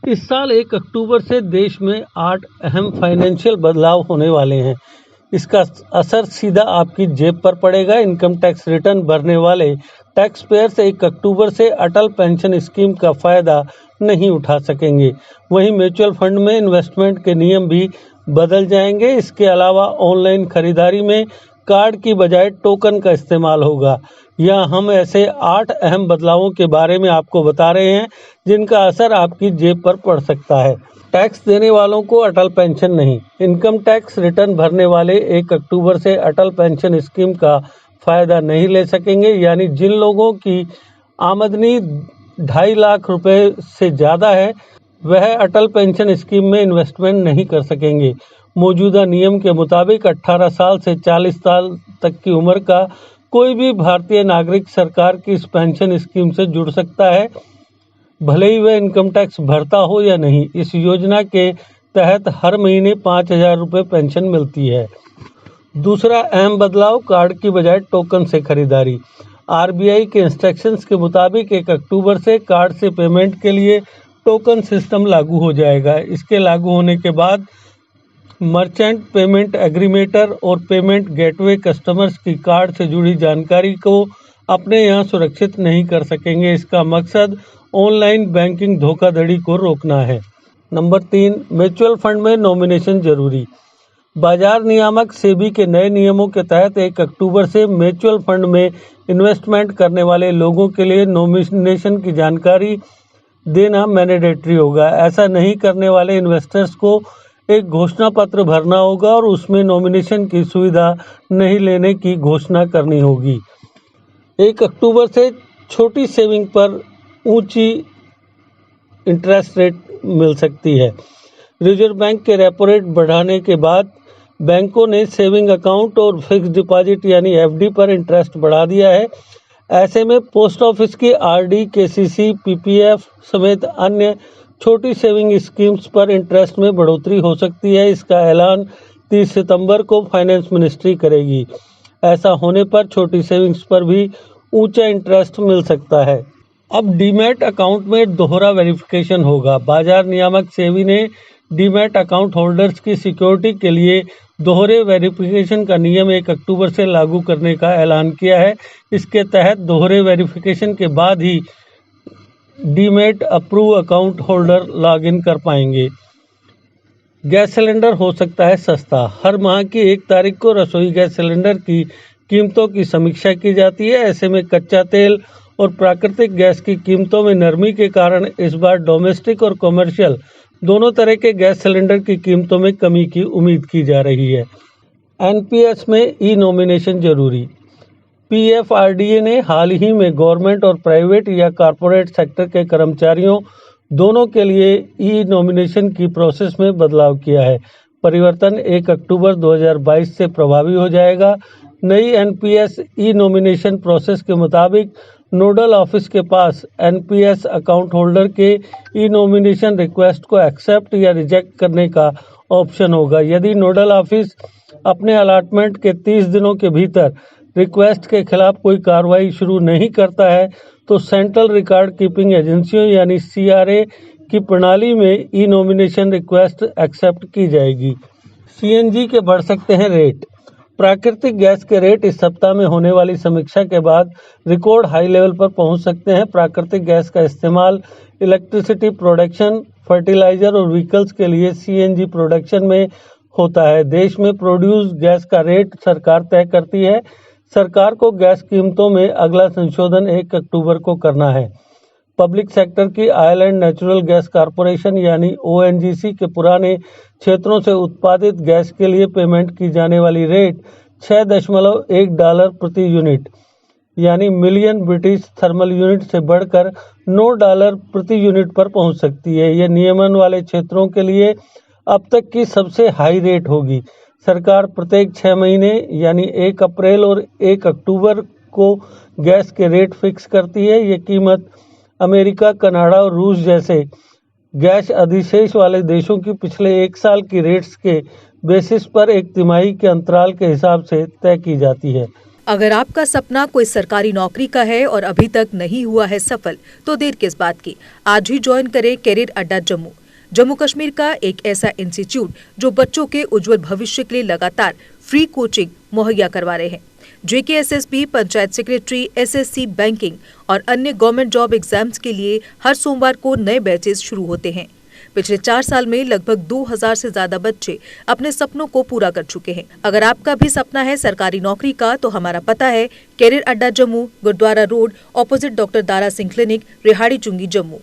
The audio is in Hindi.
इस साल 1 अक्टूबर से देश में 8 अहम फाइनेंशियल बदलाव होने वाले हैं। इसका असर सीधा आपकी जेब पर पड़ेगा। इनकम टैक्स रिटर्न भरने वाले टैक्स पेयर्स 1 अक्टूबर से अटल पेंशन स्कीम का फायदा नहीं उठा सकेंगे। वहीं म्यूचुअल फंड में इन्वेस्टमेंट के नियम भी बदल जाएंगे। इसके अलावा ऑनलाइन खरीदारी में कार्ड की बजाय टोकन का इस्तेमाल होगा। यह हम ऐसे 8 अहम बदलावों के बारे में आपको बता रहे हैं जिनका असर आपकी जेब पर पड़ सकता है। टैक्स देने वालों को अटल पेंशन नहीं। इनकम टैक्स रिटर्न भरने वाले 1 अक्टूबर से अटल पेंशन स्कीम का फायदा नहीं ले सकेंगे। यानी जिन लोगों की आमदनी 2.5 लाख रुपए से ज़्यादा है वह अटल पेंशन स्कीम में इन्वेस्टमेंट नहीं कर सकेंगे। मौजूदा नियम के मुताबिक 18 साल से 40 साल तक की उम्र का कोई भी भारतीय नागरिक सरकार की इस पेंशन स्कीम से जुड़ सकता है, भले ही वह इनकम टैक्स भरता हो या नहीं। इस योजना के तहत हर महीने 5,000 रुपये पेंशन मिलती है। दूसरा अहम बदलाव, कार्ड की बजाय टोकन से खरीदारी। आरबीआई के इंस्ट्रक्शंस के मुताबिक 1 अक्टूबर से कार्ड से पेमेंट के लिए टोकन सिस्टम लागू हो जाएगा। इसके लागू होने के बाद मर्चेंट, पेमेंट एग्रीमेटर और पेमेंट गेटवे कस्टमर्स की कार्ड से जुड़ी जानकारी को अपने यहाँ सुरक्षित नहीं कर सकेंगे। इसका मकसद ऑनलाइन बैंकिंग धोखाधड़ी को रोकना है। नंबर 3, म्यूचुअल फंड में नॉमिनेशन जरूरी। बाजार नियामक सेबी के नए नियमों के तहत 1 अक्टूबर से म्यूचुअल फंड में इन्वेस्टमेंट करने वाले लोगों के लिए नॉमिनेशन की जानकारी देना मैंडेटरी होगा। ऐसा नहीं करने वाले इन्वेस्टर्स को एक घोषणा पत्र भरना होगा और उसमें नॉमिनेशन की सुविधा नहीं लेने की घोषणा करनी होगी। 1 अक्टूबर से छोटी सेविंग पर ऊंची इंटरेस्ट रेट मिल सकती है। रिजर्व बैंक के रेपो रेट बढ़ाने के बाद बैंकों ने सेविंग अकाउंट और फिक्स्ड डिपॉजिट यानी एफडी पर इंटरेस्ट बढ़ा दिया है। ऐसे में पोस्ट ऑफिस की आरडी, केसीसी, पीपीएफ समेत अन्य छोटी सेविंग स्कीम्स पर इंटरेस्ट में बढ़ोतरी हो सकती है। इसका ऐलान 30 सितंबर को फाइनेंस मिनिस्ट्री करेगी। ऐसा होने पर छोटी सेविंग्स पर भी ऊंचा इंटरेस्ट मिल सकता है। अब डीमैट अकाउंट में दोहरा वेरिफिकेशन होगा। बाजार नियामक सेबी ने डीमैट अकाउंट होल्डर्स की सिक्योरिटी के लिए दोहरे वेरिफिकेशन का नियम 1 अक्टूबर से लागू करने का ऐलान किया है। इसके तहत दोहरे वेरिफिकेशन के बाद ही demat approve account holder login कर पाएंगे। गैस सिलेंडर हो सकता है सस्ता। हर माह की 1 तारीख को रसोई गैस सिलेंडर की कीमतों की समीक्षा की जाती है। ऐसे में कच्चा तेल और प्राकृतिक गैस की कीमतों में नरमी के कारण इस बार डोमेस्टिक और कमर्शियल दोनों तरह के गैस सिलेंडर की कीमतों में कमी की उम्मीद की जा रही है। एनपीएस में ई नॉमिनेशन जरूरी। पीएफआरडीए ने हाल ही में गवर्नमेंट और प्राइवेट या कॉरपोरेट सेक्टर के कर्मचारियों दोनों के लिए ई नॉमिनेशन की प्रोसेस में बदलाव किया है। परिवर्तन 1 अक्टूबर 2022 से प्रभावी हो जाएगा। नई एनपीएस ई नॉमिनेशन प्रोसेस के मुताबिक नोडल ऑफिस के पास एनपीएस अकाउंट होल्डर के ई नॉमिनेशन रिक्वेस्ट को एक्सेप्ट या रिजेक्ट करने का ऑप्शन होगा। यदि नोडल ऑफिस अपने अलॉटमेंट के 30 दिनों के भीतर रिक्वेस्ट के खिलाफ कोई कार्रवाई शुरू नहीं करता है तो सेंट्रल रिकॉर्ड कीपिंग एजेंसियों यानी सीआरए की प्रणाली में ई नॉमिनेशन रिक्वेस्ट एक्सेप्ट की जाएगी। सीएनजी के बढ़ सकते हैं रेट। प्राकृतिक गैस के रेट इस सप्ताह में होने वाली समीक्षा के बाद रिकॉर्ड हाई लेवल पर पहुंच सकते हैं। प्राकृतिक गैस का इस्तेमाल इलेक्ट्रिसिटी प्रोडक्शन, फर्टिलाइजर और व्हीकल्स के लिए सीएनजी प्रोडक्शन में होता है। देश में प्रोड्यूस गैस का रेट सरकार तय करती है। सरकार को गैस कीमतों में अगला संशोधन 1 अक्टूबर को करना है। पब्लिक सेक्टर की आयरलैंड नेचुरल गैस कॉरपोरेशन यानी ओएनजीसी के पुराने क्षेत्रों से उत्पादित गैस के लिए पेमेंट की जाने वाली रेट $6.1 प्रति यूनिट यानी मिलियन ब्रिटिश थर्मल यूनिट से बढ़कर $9 प्रति यूनिट पर पहुंच सकती है। यह नियमन वाले क्षेत्रों के लिए अब तक की सबसे हाई रेट होगी। सरकार प्रत्येक 6 महीने यानी 1 अप्रैल और 1 अक्टूबर को गैस के रेट फिक्स करती है। ये कीमत अमेरिका, कनाडा और रूस जैसे गैस अधिशेष वाले देशों की पिछले 1 साल की रेट्स के बेसिस पर 1 तिमाही के अंतराल के हिसाब से तय की जाती है। अगर आपका सपना कोई सरकारी नौकरी का है और अभी तक नहीं हुआ है सफल, तो देर किस बात की। आज ही ज्वाइन करें कैरियर अड्डा जम्मू। जम्मू कश्मीर का एक ऐसा इंस्टीट्यूट जो बच्चों के उज्जवल भविष्य के लिए लगातार फ्री कोचिंग मुहैया करवा रहे हैं। JKSSB, panchayat secretary, SSC, banking और अन्य गवर्नमेंट जॉब एग्जाम्स के लिए हर सोमवार को नए बैचेस शुरू होते हैं। पिछले 4 साल में लगभग 2000 से ज्यादा बच्चे अपने सपनों को पूरा कर चुके हैं। अगर आपका भी सपना है सरकारी नौकरी का, तो हमारा पता है career Adda Jammu, Gurudwara road, opposite doctor Dara Singh clinic, Rehari Chungi, Jammu.